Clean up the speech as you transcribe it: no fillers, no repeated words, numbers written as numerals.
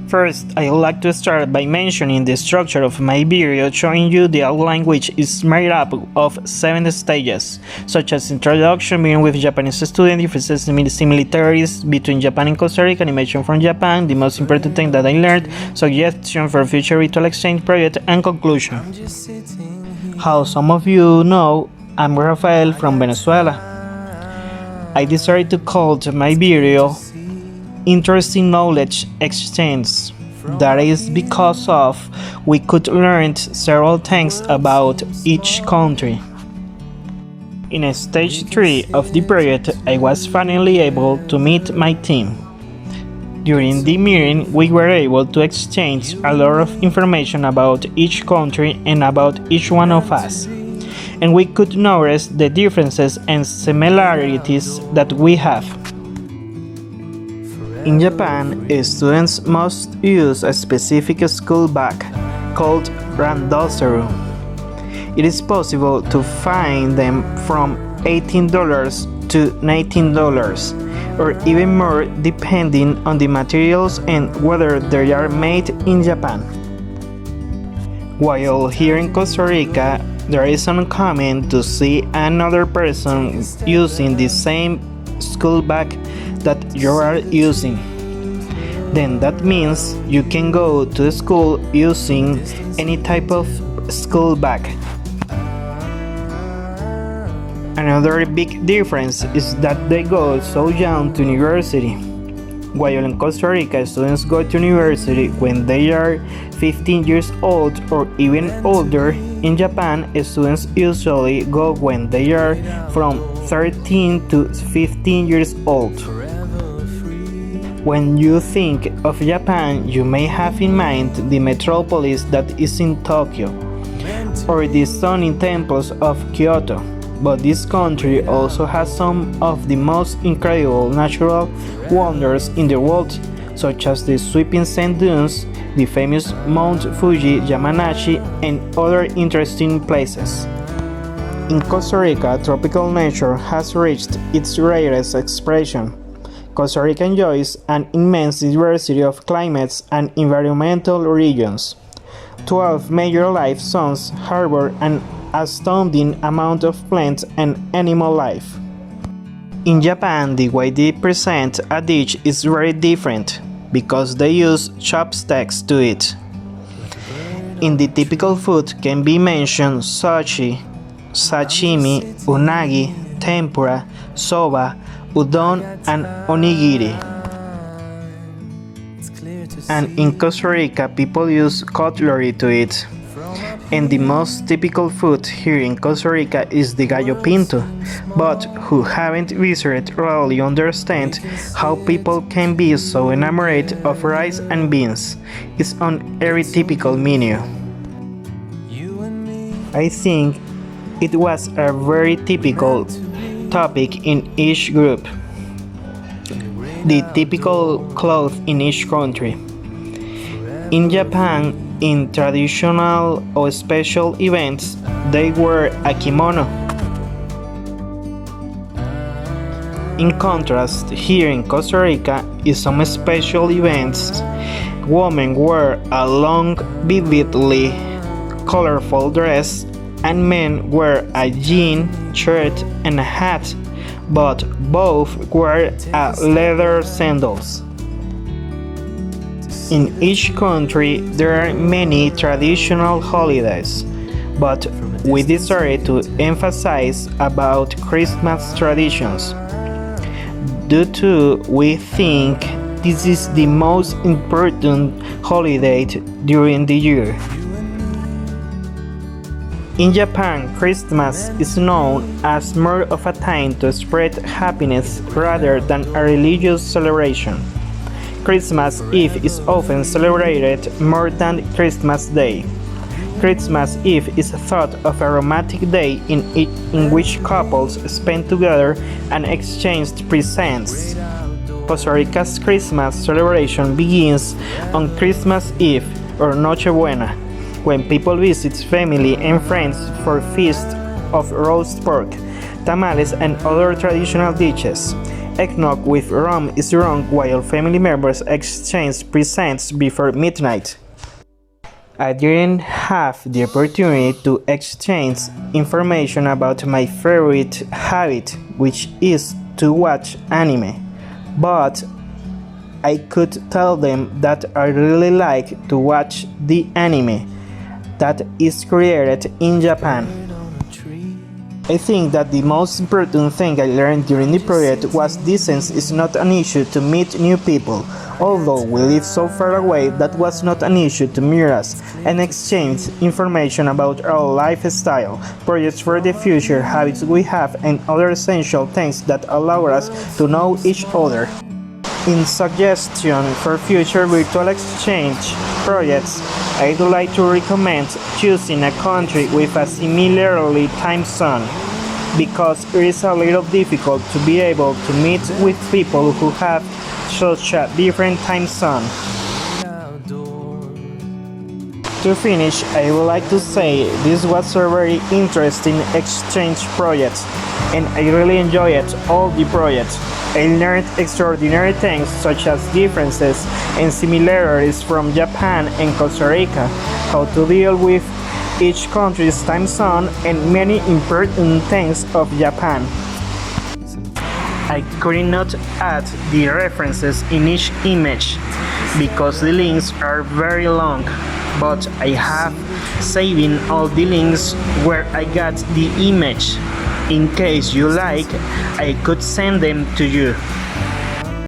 First, I'd like to start by mentioning the structure of my video, showing you the outline, which is made up of 7 stages, such as introduction, meeting with Japanese students, differences and similarities between Japan and Costa Rica, animation from Japan, the most important thing that I learned, suggestion for future virtual exchange project, and conclusion. How some of you know, I'm Rafael from Venezuela. I decided to call my video Interesting Knowledge Exchange. That is because of we could learn several things about each country. In stage 3 of the project, I was finally able to meet my team. During the meeting, we were able to exchange a lot of information about each country and about each one of us. And we could notice the differences and similarities that we have. In Japan, students must use a specific school bag called randotteru. It is possible to find them from $18 to $19, or even more depending on the materials and whether they are made in Japan. While here in Costa Rica, there is uncommon to see another person using the same school bag that you are using. Then that means you can go to school using any type of school bag. Another big difference is that they go so young to university. While in Costa Rica, students go to university when they are 15 years old or even older. In Japan, students usually go when they are from 13 to 15 years old. When you think of Japan, you may have in mind the metropolis that is in Tokyo, or the stunning temples of Kyoto. But this country also has some of the most incredible natural wonders in the world, such as the sweeping sand dunes, the famous Mount Fuji, Yamanashi, and other interesting places. In Costa Rica, tropical nature has reached its rarest expression. Costa Rica enjoys an immense diversity of climates and environmental regions. 12 major life zones harbor an astounding amount of plant and animal life. In Japan, the way they present a dish is very different, because they use chopsticks to eat. In the typical food can be mentioned sushi, sashimi, unagi, tempura, soba, udon, and onigiri. And in Costa Rica, people use cutlery to eat. And the most typical food here in Costa Rica is the gallo pinto, but who haven't visited really understand how people can be so enamored of rice and beans. It's on every typical menu. I think it was a very typical topic in each group. The typical clothes in each country. In Japan, in traditional or special events, they wear a kimono. In contrast, here in Costa Rica, in some special events, women wear a long, vividly colorful dress, and men wear a jean, shirt, and a hat, but both wear leather sandals. In each country, there are many traditional holidays, but we decided to emphasize about Christmas traditions, due to we think this is the most important holiday during the year. In Japan, Christmas is known as more of a time to spread happiness rather than a religious celebration. Christmas Eve is often celebrated more than Christmas Day. Christmas Eve is thought of a romantic day in which couples spend together and exchange presents. Costa Rica's Christmas celebration begins on Christmas Eve or Noche Buena, when people visit family and friends for a feast of roast pork, tamales, and other traditional dishes. eggnog with rum is drunk while family members exchange presents before midnight. I didn't have the opportunity to exchange information about my favorite habit, which is to watch anime, but I could tell them that I really like to watch the anime that is created in Japan. I think that the most important thing I learned during the project was distance is not an issue to meet new people. Although we live so far away, that was not an issue to meet us and exchange information about our lifestyle, projects for the future, habits we have, and other essential things that allow us to know each other. In suggestion for future virtual exchange projects, I'd like to recommend choosing a country with a similarly time zone, because it is a little difficult to be able to meet with people who have such a different time zone. To finish, I would like to say this was a very interesting exchange project, and I really enjoyed all the projects. I learned extraordinary things such as differences and similarities from Japan and Costa Rica, how to deal with each country's time zone, and many important things of Japan. I could not add the references in each image because the links are very long, but I have saving all the links where I got the image. In case you like, I could send them to you.